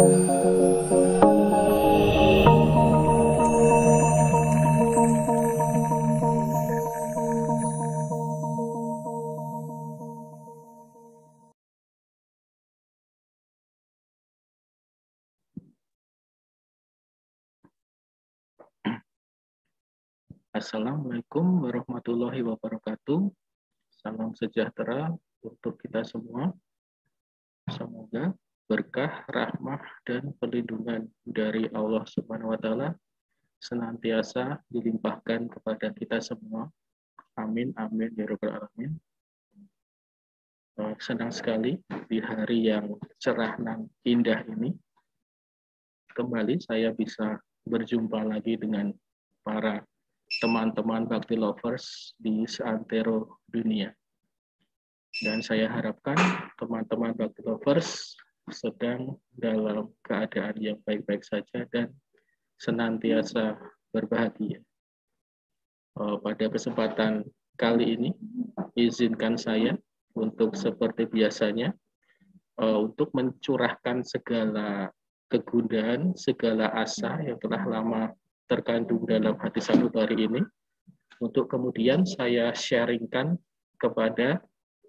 Assalamualaikum warahmatullahi wabarakatuh. Salam sejahtera untuk kita semua. Semoga berkah, rahmah, dan perlindungan dari Allah Subhanahu wa Ta'ala senantiasa dilimpahkan kepada kita semua. Amin, amin, ya rabbal alamin. Senang sekali di hari yang cerah dan indah ini. Kembali saya bisa berjumpa lagi dengan para teman-teman Bakti Lovers di seantero dunia. Dan saya harapkan teman-teman Bakti Lovers sedang dalam keadaan yang baik-baik saja dan senantiasa berbahagia. Pada kesempatan kali ini, izinkan saya untuk seperti biasanya, untuk mencurahkan segala kegundahan, segala asa yang telah lama terkandung dalam hati sanubari ini, untuk kemudian saya sharingkan kepada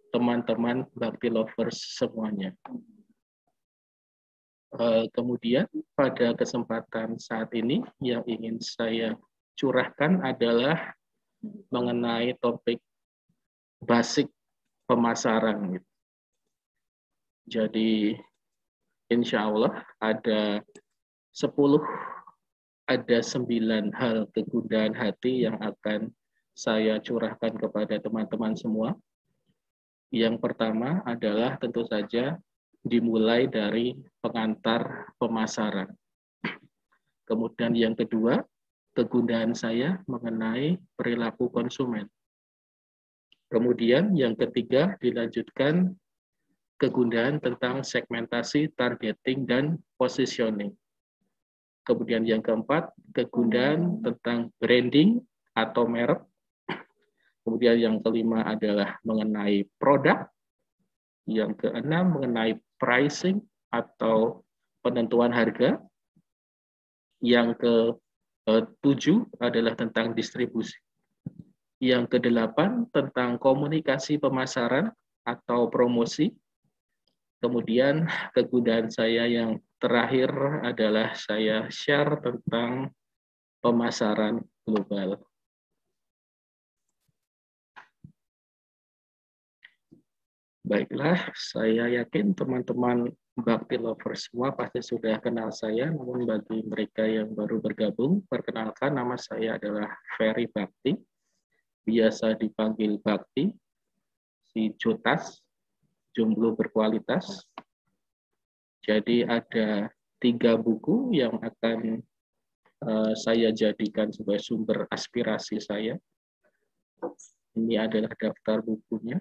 teman-teman Bakti Lovers semuanya. Kemudian pada kesempatan saat ini yang ingin saya curahkan adalah mengenai topik basic pemasaran. Jadi insya Allah ada 9 hal kegundahan hati yang akan saya curahkan kepada teman-teman semua. Yang pertama adalah tentu saja dimulai dari pengantar pemasaran. Kemudian yang kedua, kegundahan saya mengenai perilaku konsumen. Kemudian yang ketiga dilanjutkan kegundahan tentang segmentasi, targeting, dan positioning. Kemudian yang keempat, kegundahan tentang branding atau merek. Kemudian yang kelima adalah mengenai produk. Yang keenam mengenai pricing atau penentuan harga. Yang ketujuh adalah tentang distribusi. Yang kedelapan tentang komunikasi pemasaran atau promosi. Kemudian kegundahan saya yang terakhir adalah saya share tentang pemasaran global. Baiklah, saya yakin teman-teman Bakti Lovers semua pasti sudah kenal saya, namun bagi mereka yang baru bergabung, perkenalkan nama saya adalah Ferry Bakti, biasa dipanggil Bakti, si Jotas, jomblo berkualitas. Jadi ada 3 buku yang akan saya jadikan sebagai sumber aspirasi saya. Ini adalah daftar bukunya.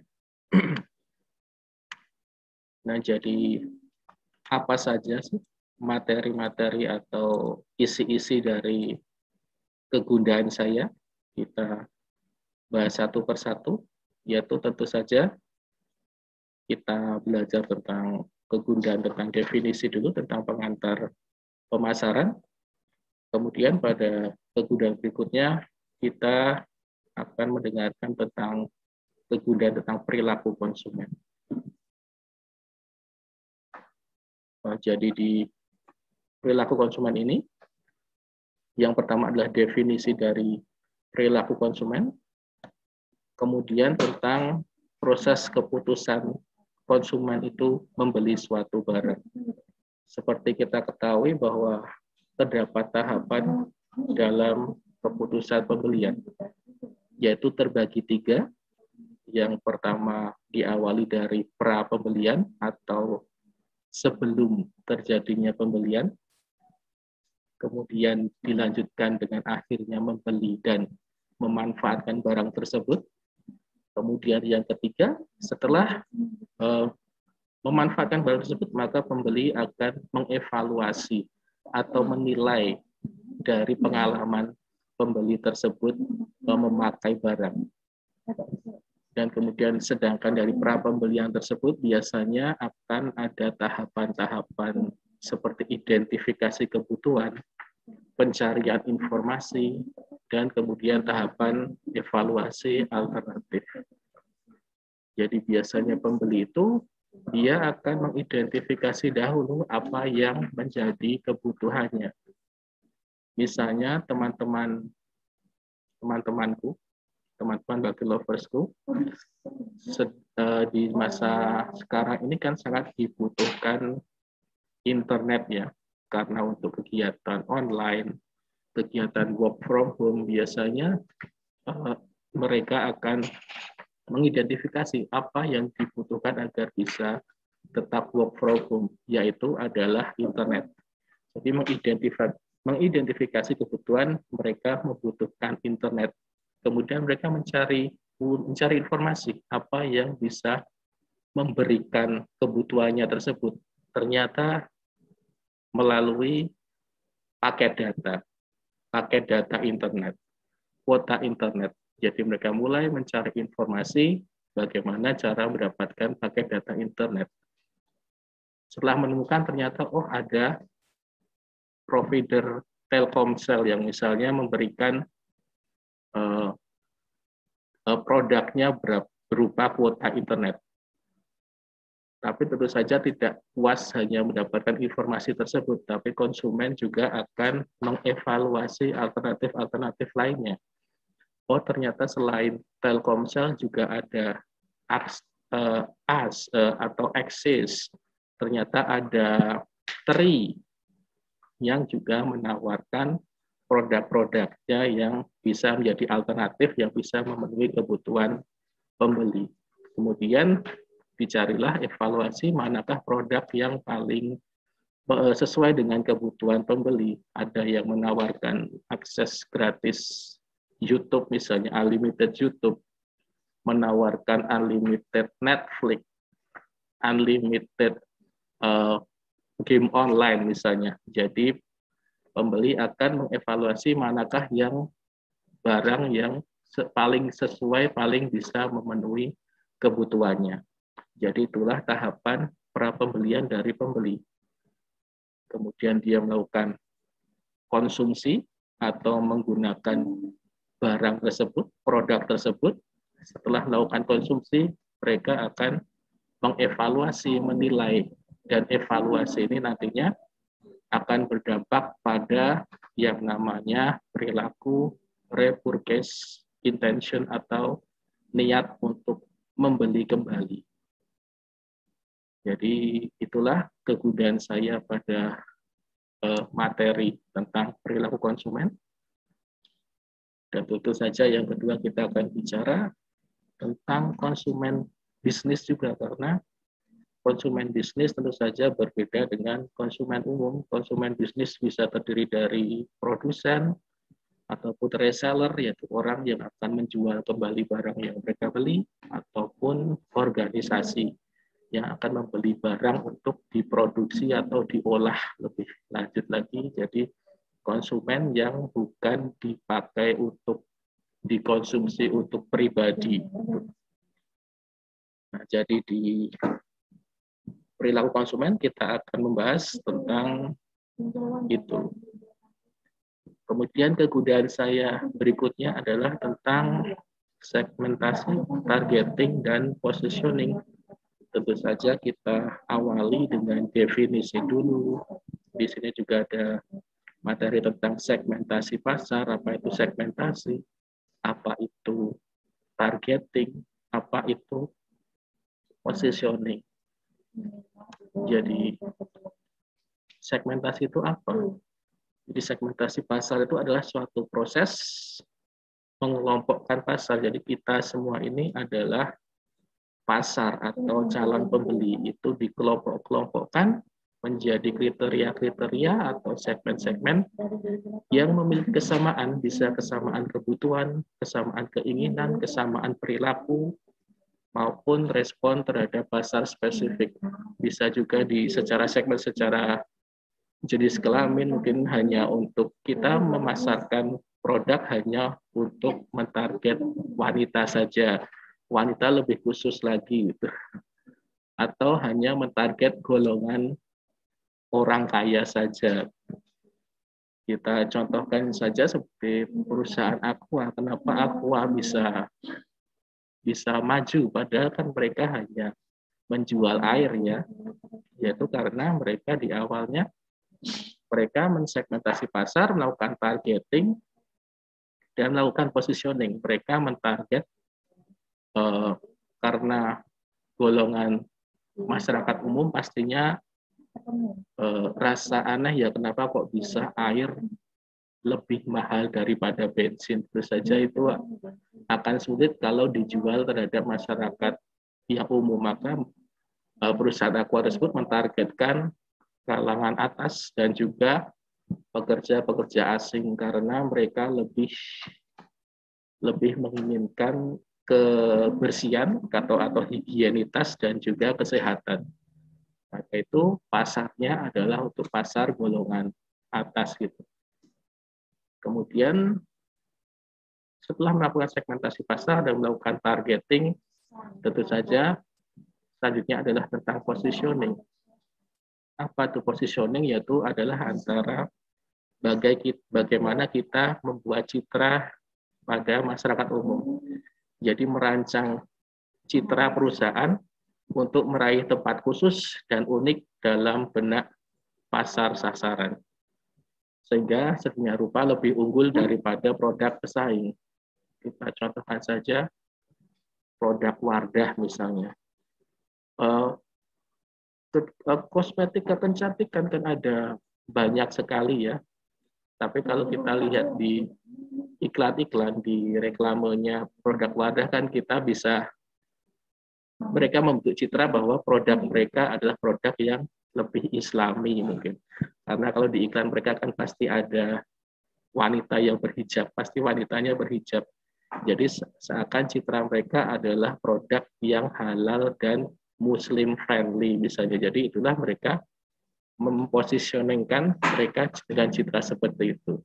Nah, jadi apa saja sih materi-materi atau isi-isi dari kegundahan saya? Kita bahas satu persatu, yaitu tentu saja kita belajar tentang kegundahan, tentang definisi dulu, tentang pengantar pemasaran. Kemudian pada kegundahan berikutnya kita akan mendengarkan tentang kegundahan tentang perilaku konsumen. Jadi di perilaku konsumen ini, yang pertama adalah definisi dari perilaku konsumen, kemudian tentang proses keputusan konsumen itu membeli suatu barang. Seperti kita ketahui bahwa terdapat tahapan dalam keputusan pembelian, yaitu terbagi 3. Yang pertama diawali dari pra pembelian atau sebelum terjadinya pembelian, kemudian dilanjutkan dengan akhirnya membeli dan memanfaatkan barang tersebut. Kemudian yang ketiga, setelah memanfaatkan barang tersebut, maka pembeli akan mengevaluasi atau menilai dari pengalaman pembeli tersebut memakai barang. Dan kemudian sedangkan dari pra pembelian tersebut biasanya akan ada tahapan-tahapan seperti identifikasi kebutuhan, pencarian informasi, dan kemudian tahapan evaluasi alternatif. Jadi biasanya pembeli itu dia akan mengidentifikasi dahulu apa yang menjadi kebutuhannya. Misalnya teman-temanku, teman-teman bagi loversku, di masa sekarang ini kan sangat dibutuhkan internet ya, karena untuk kegiatan online, kegiatan work from home biasanya mereka akan mengidentifikasi apa yang dibutuhkan agar bisa tetap work from home, yaitu adalah internet. Jadi mengidentifikasi kebutuhan, mereka membutuhkan internet. Kemudian mereka mencari informasi apa yang bisa memberikan kebutuhannya tersebut. Ternyata melalui paket data internet, kuota internet. Jadi mereka mulai mencari informasi bagaimana cara mendapatkan paket data internet. Setelah menemukan ternyata ada provider Telkomsel yang misalnya memberikan produknya berupa kuota internet. Tapi tentu saja tidak puas hanya mendapatkan informasi tersebut, tapi konsumen juga akan mengevaluasi alternatif lainnya. Ternyata selain Telkomsel juga ada atau Axis, ternyata ada Tri yang juga menawarkan produk-produknya yang bisa menjadi alternatif yang bisa memenuhi kebutuhan pembeli. Kemudian dicarilah evaluasi manakah produk yang paling sesuai dengan kebutuhan pembeli. Ada yang menawarkan akses gratis YouTube, misalnya unlimited YouTube, menawarkan unlimited Netflix, unlimited game online misalnya. Jadi pembeli akan mengevaluasi manakah yang barang yang paling sesuai, paling bisa memenuhi kebutuhannya. Jadi itulah tahapan pra-pembelian dari pembeli. Kemudian dia melakukan konsumsi atau menggunakan barang tersebut, produk tersebut. Setelah melakukan konsumsi, mereka akan mengevaluasi, menilai, dan evaluasi ini nantinya akan berdampak pada yang namanya perilaku repurchase intention atau niat untuk membeli kembali. Jadi itulah kegundahan saya pada materi tentang perilaku konsumen. Dan tentu saja yang kedua kita akan bicara tentang konsumen bisnis juga, karena konsumen bisnis tentu saja berbeda dengan konsumen umum. Konsumen bisnis bisa terdiri dari produsen ataupun reseller, yaitu orang yang akan menjual kembali barang yang mereka beli, ataupun organisasi yang akan membeli barang untuk diproduksi atau diolah lebih lanjut lagi. Jadi konsumen yang bukan dipakai untuk dikonsumsi untuk pribadi. Nah, jadi di perilaku konsumen kita akan membahas tentang itu. Kemudian kegundahan saya berikutnya adalah tentang segmentasi, targeting, dan positioning. Tentu saja kita awali dengan definisi dulu. Di sini juga ada materi tentang segmentasi pasar, apa itu segmentasi, apa itu targeting, apa itu positioning. Jadi segmentasi itu apa? Jadi segmentasi pasar itu adalah suatu proses mengelompokkan pasar. Jadi kita semua ini adalah pasar atau calon pembeli, itu dikelompok-kelompokkan menjadi kriteria-kriteria atau segmen-segmen yang memiliki kesamaan, bisa kesamaan kebutuhan, kesamaan keinginan, kesamaan perilaku, maupun respon terhadap pasar spesifik. Bisa juga secara segmen, secara jenis kelamin, mungkin hanya untuk kita memasarkan produk hanya untuk mentarget wanita saja, wanita lebih khusus lagi gitu. Atau hanya mentarget golongan orang kaya saja. Kita contohkan saja seperti perusahaan Aqua. Kenapa Aqua bisa maju padahal kan mereka hanya menjual air ya, yaitu karena mereka di awalnya mereka mensegmentasi pasar, melakukan targeting dan melakukan positioning. Mereka mentarget karena golongan masyarakat umum pastinya rasa aneh ya, kenapa kok bisa air lebih mahal daripada bensin. Terus saja itu akan sulit kalau dijual terhadap masyarakat yang umum. Maka perusahaan Aqua tersebut mentargetkan kalangan atas dan juga pekerja-pekerja asing karena mereka lebih menginginkan kebersihan atau higienitas dan juga kesehatan. Maka itu pasarnya adalah untuk pasar golongan atas gitu. Kemudian setelah melakukan segmentasi pasar dan melakukan targeting, tentu saja selanjutnya adalah tentang positioning. Apa itu positioning? Yaitu adalah antara bagaimana kita membuat citra pada masyarakat umum. Jadi merancang citra perusahaan untuk meraih tempat khusus dan unik dalam benak pasar sasaran. Sehingga sedemikian rupa lebih unggul daripada produk pesaing. Kita contohkan saja produk Wardah misalnya. Kosmetik kecantikan kan ada banyak sekali ya. Tapi kalau kita lihat di iklan-iklan, di reklamenya produk Wardah kan kita bisa, mereka membentuk citra bahwa produk mereka adalah produk yang lebih islami mungkin. Karena kalau di iklan mereka kan pasti ada wanita yang berhijab, pasti wanitanya berhijab. Jadi seakan citra mereka adalah produk yang halal dan muslim friendly misalnya. Jadi itulah mereka mempositioningkan mereka dengan citra seperti itu.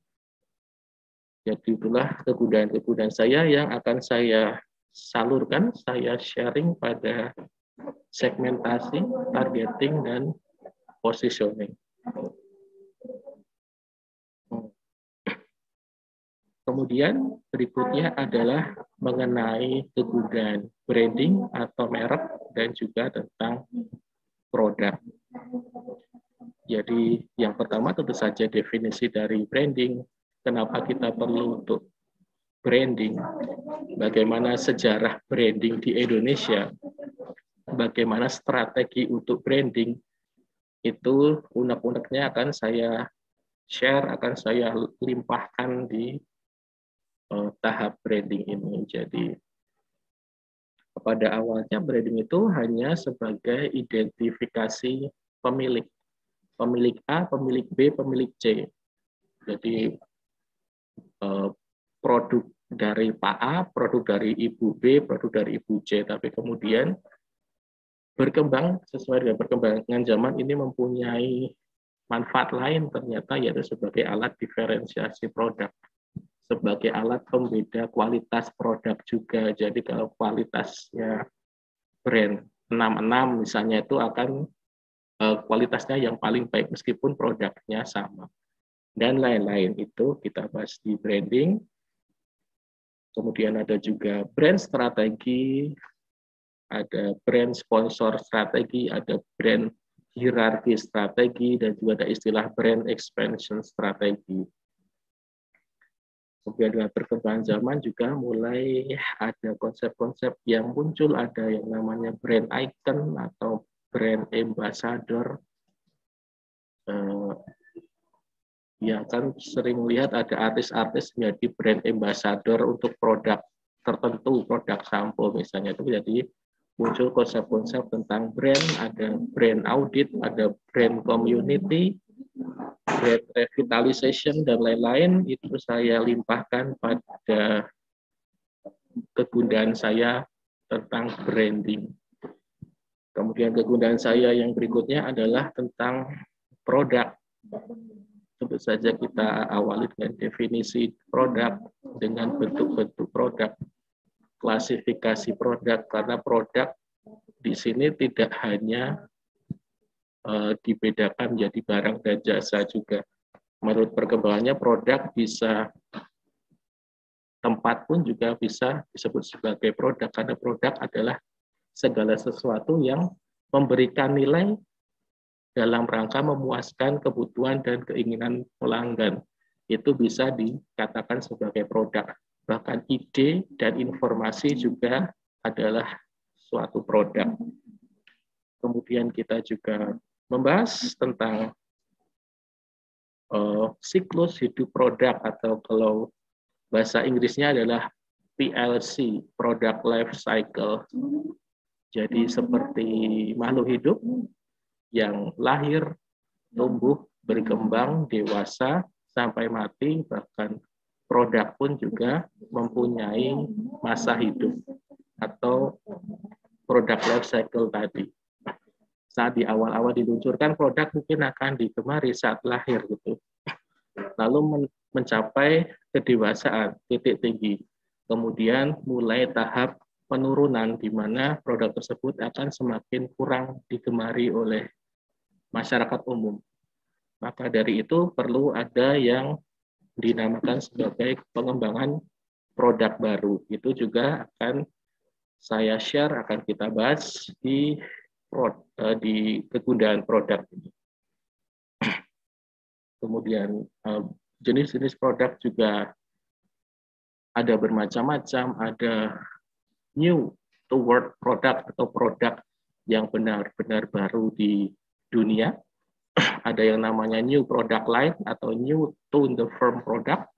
Jadi itulah kegunaan-kegunaan saya yang akan saya salurkan, saya sharing pada segmentasi, targeting, dan positioning. Kemudian berikutnya adalah mengenai kegunaan branding atau merek dan juga tentang produk. Jadi yang pertama tentu saja definisi dari branding. Kenapa kita perlu untuk branding? Bagaimana sejarah branding di Indonesia? Bagaimana strategi untuk branding? Itu unek-uneknya akan saya share, akan saya limpahkan di tahap branding ini. Jadi pada awalnya branding itu hanya sebagai identifikasi pemilik. Pemilik A, pemilik B, pemilik C. Jadi produk dari Pak A, produk dari Ibu B, produk dari Ibu C. Tapi kemudian berkembang sesuai dengan perkembangan zaman ini mempunyai manfaat lain ternyata, yaitu sebagai alat diferensiasi produk, sebagai alat pembeda kualitas produk juga. Jadi kalau kualitasnya brand 66 misalnya, itu akan kualitasnya yang paling baik meskipun produknya sama. Dan lain-lain itu kita bahas di branding. Kemudian ada juga brand strategi, ada brand sponsor strategi, ada brand hierarki strategi, dan juga ada istilah brand expansion strategi. Kemudian dengan perkembangan zaman juga mulai ada konsep-konsep yang muncul, ada yang namanya brand icon atau brand ambassador. Ya kan sering lihat ada artis-artis menjadi brand ambassador untuk produk tertentu, produk sampo misalnya. Itu jadi muncul konsep-konsep tentang brand, ada brand audit, ada brand community, brand revitalization, dan lain-lain. Itu saya limpahkan pada kegunaan saya tentang branding. Kemudian kegunaan saya yang berikutnya adalah tentang produk. Tentu saja kita awali dengan definisi produk, dengan bentuk-bentuk produk, klasifikasi produk, karena produk di sini tidak hanya dibedakan menjadi barang dan jasa juga. Menurut perkembangannya produk bisa, tempat pun juga bisa disebut sebagai produk, karena produk adalah segala sesuatu yang memberikan nilai dalam rangka memuaskan kebutuhan dan keinginan pelanggan. Itu bisa dikatakan sebagai produk. Bahkan ide dan informasi juga adalah suatu produk. Kemudian kita juga membahas tentang siklus hidup produk, atau kalau bahasa Inggrisnya adalah PLC, Product Life Cycle. Jadi seperti makhluk hidup yang lahir, tumbuh, berkembang, dewasa, sampai mati, bahkan produk pun juga mempunyai masa hidup atau product life cycle tadi. Saat di awal-awal diluncurkan, produk mungkin akan digemari saat lahir gitu. Lalu mencapai kedewasaan, titik tinggi. Kemudian mulai tahap penurunan di mana produk tersebut akan semakin kurang digemari oleh masyarakat umum. Maka dari itu perlu ada yang dinamakan sebagai pengembangan produk baru. Itu juga akan saya share, akan kita bahas di kegundahan produk ini. Kemudian jenis-jenis produk juga ada bermacam-macam, ada new to world product atau produk yang benar-benar baru di dunia. Ada yang namanya new product line atau new to the firm product.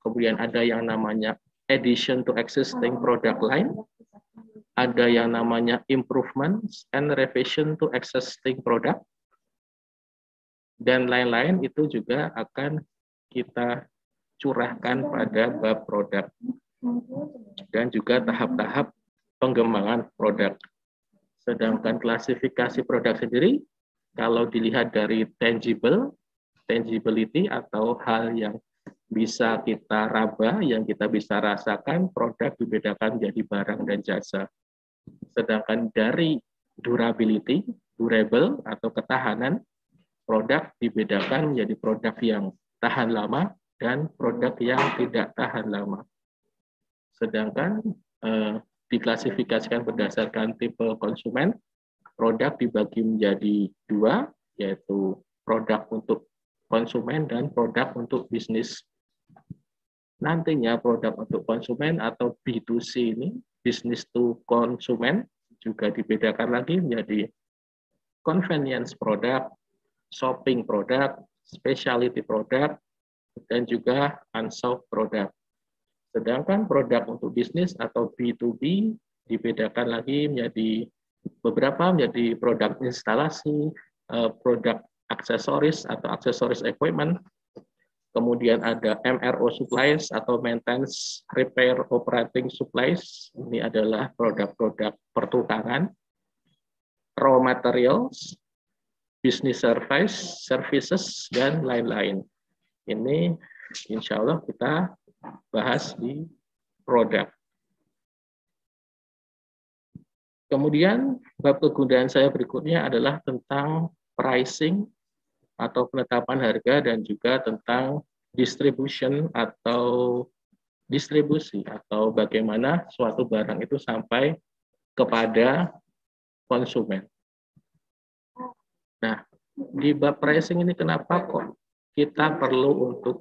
Kemudian ada yang namanya addition to existing product line. Ada yang namanya improvements and revision to existing product. Dan lain-lain itu juga akan kita curahkan pada bab produk. Dan juga tahap-tahap pengembangan produk. Sedangkan klasifikasi produk sendiri, kalau dilihat dari tangibility atau hal yang bisa kita raba, yang kita bisa rasakan, produk dibedakan menjadi barang dan jasa. Sedangkan dari durability, durable atau ketahanan, produk dibedakan menjadi produk yang tahan lama dan produk yang tidak tahan lama. Sedangkan diklasifikasikan berdasarkan tipe konsumen, produk dibagi menjadi dua, yaitu produk untuk konsumen dan produk untuk bisnis. Nantinya produk untuk konsumen atau B2C ini, business to konsumen, juga dibedakan lagi menjadi convenience product, shopping product, specialty product, dan juga unsold product. Sedangkan produk untuk bisnis atau B2B dibedakan lagi menjadi beberapa, menjadi produk instalasi, produk aksesoris atau aksesoris equipment, kemudian ada MRO supplies atau maintenance repair operating supplies, ini adalah produk-produk pertukangan, raw materials, business services, dan lain-lain. Ini insya Allah kita bahas di produk. Kemudian bab kegundahan saya berikutnya adalah tentang pricing atau penetapan harga, dan juga tentang distribution atau distribusi, atau bagaimana suatu barang itu sampai kepada konsumen. Nah, di bab pricing ini kenapa kok kita perlu untuk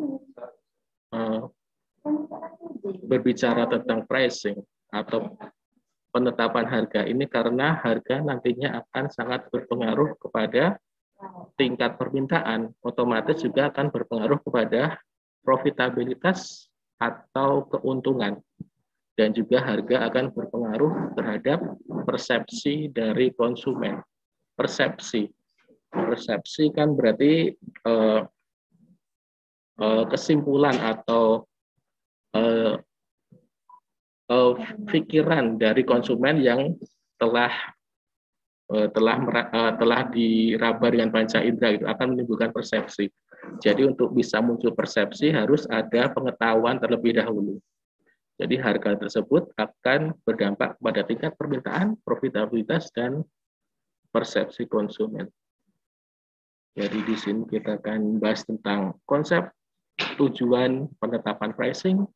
berbicara tentang pricing atau penetapan harga ini? Karena harga nantinya akan sangat berpengaruh kepada tingkat permintaan, otomatis juga akan berpengaruh kepada profitabilitas atau keuntungan, dan juga harga akan berpengaruh terhadap persepsi dari konsumen. Persepsi kan berarti kesimpulan atau pikiran dari konsumen yang telah diraba dengan panca indera, itu akan menimbulkan persepsi. Jadi untuk bisa muncul persepsi harus ada pengetahuan terlebih dahulu. Jadi harga tersebut akan berdampak pada tingkat permintaan, profitabilitas, dan persepsi konsumen. Jadi di sini kita akan bahas tentang konsep, tujuan penetapan pricing,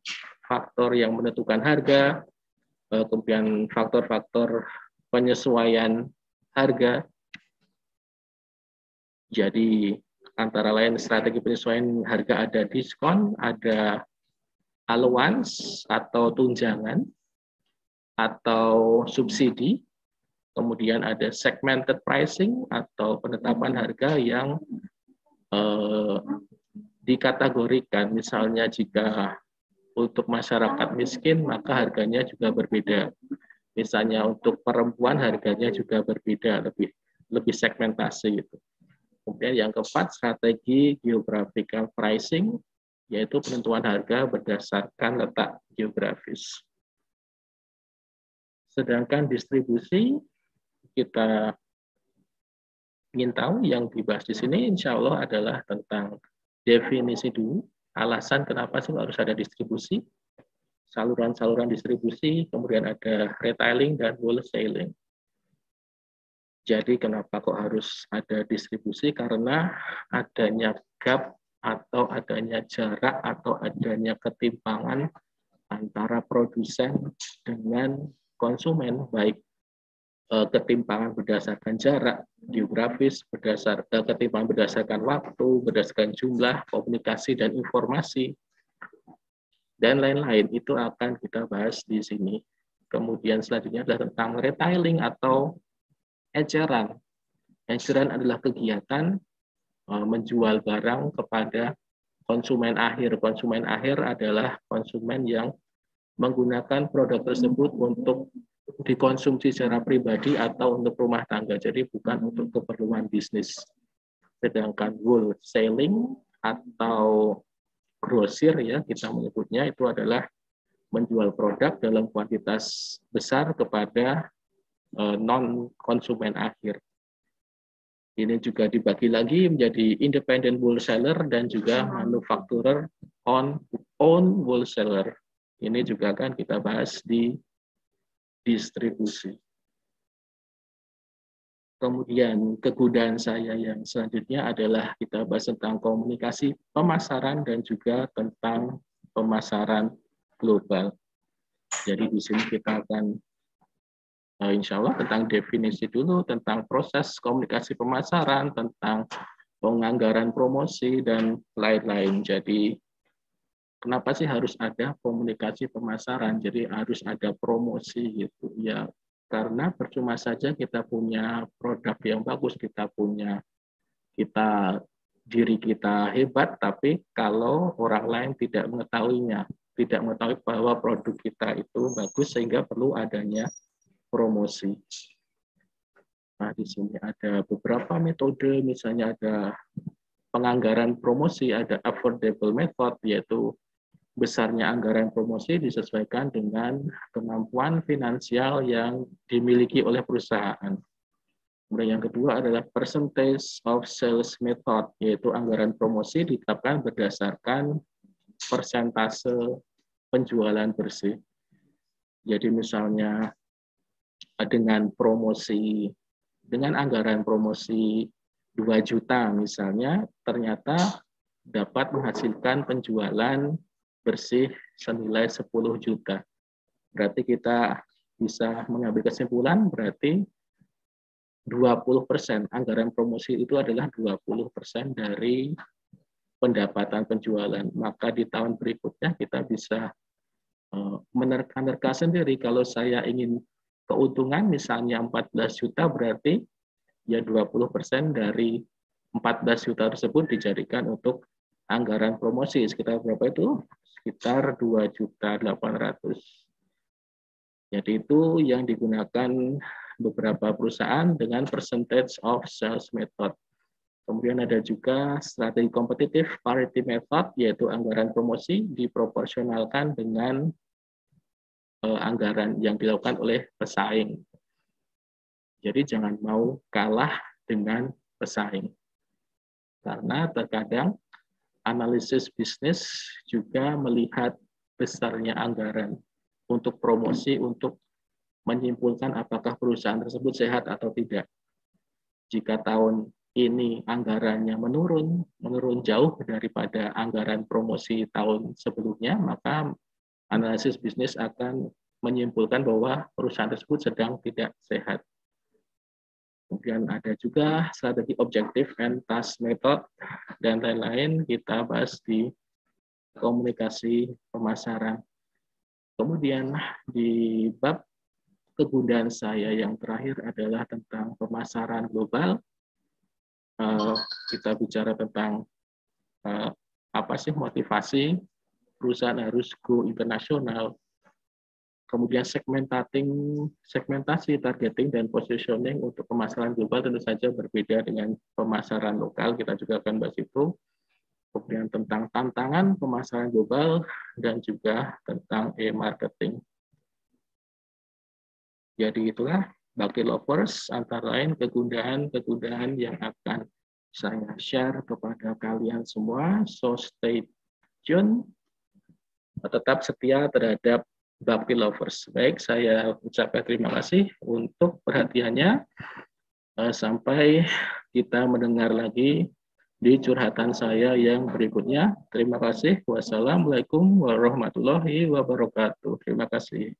faktor yang menentukan harga, kemudian faktor-faktor penyesuaian harga. Jadi antara lain strategi penyesuaian harga ada diskon, ada allowance atau tunjangan, atau subsidi. Kemudian ada segmented pricing atau penetapan harga yang dikategorikan. Misalnya jika untuk masyarakat miskin maka harganya juga berbeda. Misalnya untuk perempuan harganya juga berbeda, lebih segmentasi gitu. Kemudian yang keempat, strategi geographical pricing, yaitu penentuan harga berdasarkan letak geografis. Sedangkan distribusi, kita ingin tahu yang dibahas di sini insya Allah adalah tentang definisi dulu, alasan kenapa sih harus ada distribusi, saluran-saluran distribusi, kemudian ada retailing dan wholesaling. Jadi kenapa kok harus ada distribusi? Karena adanya gap atau adanya jarak atau adanya ketimpangan antara produsen dengan konsumen, baik ketimpangan berdasarkan jarak geografis, ketimpangan berdasarkan waktu, berdasarkan jumlah, komunikasi dan informasi, dan lain-lain. Itu akan kita bahas di sini. Kemudian selanjutnya adalah tentang retailing atau eceran. Eceran adalah kegiatan menjual barang kepada konsumen akhir. Konsumen akhir adalah konsumen yang menggunakan produk tersebut untuk dikonsumsi secara pribadi atau untuk rumah tangga. Jadi bukan untuk keperluan bisnis. Sedangkan wholesaling atau grosir ya kita menyebutnya itu adalah menjual produk dalam kuantitas besar kepada non konsumen akhir. Ini juga dibagi lagi menjadi independent wholesaler dan juga manufacturer own wholesaler. Ini juga akan kita bahas di distribusi. Kemudian kegunaan saya yang selanjutnya adalah kita bahas tentang komunikasi pemasaran dan juga tentang pemasaran global. Jadi di sini kita akan insya Allah tentang definisi dulu, tentang proses komunikasi pemasaran, tentang penganggaran promosi, dan lain-lain. Jadi kenapa sih harus ada komunikasi pemasaran? Jadi harus ada promosi gitu ya. Karena percuma saja kita punya produk yang bagus, diri kita hebat, tapi kalau orang lain tidak mengetahuinya, tidak mengetahui bahwa produk kita itu bagus sehingga perlu adanya promosi. Nah, di sini ada beberapa metode, misalnya ada penganggaran promosi, ada affordable method, yaitu besarnya anggaran promosi disesuaikan dengan kemampuan finansial yang dimiliki oleh perusahaan. Kemudian yang kedua adalah percentage of sales method, yaitu anggaran promosi ditetapkan berdasarkan persentase penjualan bersih. Jadi misalnya dengan anggaran promosi 2 juta misalnya, ternyata dapat menghasilkan penjualan bersih senilai 10 juta. Berarti kita bisa mengambil kesimpulan berarti 20% anggaran promosi itu adalah 20% dari pendapatan penjualan. Maka di tahun berikutnya kita bisa menerka-nerka sendiri. Kalau saya ingin keuntungan misalnya 14 juta berarti ya 20% dari 14 juta tersebut dijadikan untuk anggaran promosi. Sekitar berapa itu? Sekitar 2.800.000. Jadi itu yang digunakan beberapa perusahaan dengan percentage of sales method. Kemudian ada juga strategi kompetitif parity method, yaitu anggaran promosi diproporsionalkan dengan anggaran yang dilakukan oleh pesaing. Jadi jangan mau kalah dengan pesaing. Karena terkadang analisis bisnis juga melihat besarnya anggaran untuk promosi, untuk menyimpulkan apakah perusahaan tersebut sehat atau tidak. Jika tahun ini anggarannya menurun jauh daripada anggaran promosi tahun sebelumnya, maka analisis bisnis akan menyimpulkan bahwa perusahaan tersebut sedang tidak sehat. Kemudian ada juga strategi objektif and task method dan lain-lain, kita bahas di komunikasi pemasaran. Kemudian di bab kegundahan saya yang terakhir adalah tentang pemasaran global. Kita bicara tentang apa sih motivasi perusahaan harus go internasional. Kemudian segmentasi, targeting, dan positioning untuk pemasaran global tentu saja berbeda dengan pemasaran lokal. Kita juga akan bahas itu. Kemudian tentang tantangan pemasaran global dan juga tentang e-marketing. Jadi itulah Bakti Lovers, antara lain kegundahan yang akan saya share kepada kalian semua. So stay tune, tetap setia terhadap Bakti Lovers. Baik, saya ucapkan terima kasih untuk perhatiannya. Sampai kita mendengar lagi di curhatan saya yang berikutnya. Terima kasih. Wassalamualaikum warahmatullahi wabarakatuh. Terima kasih.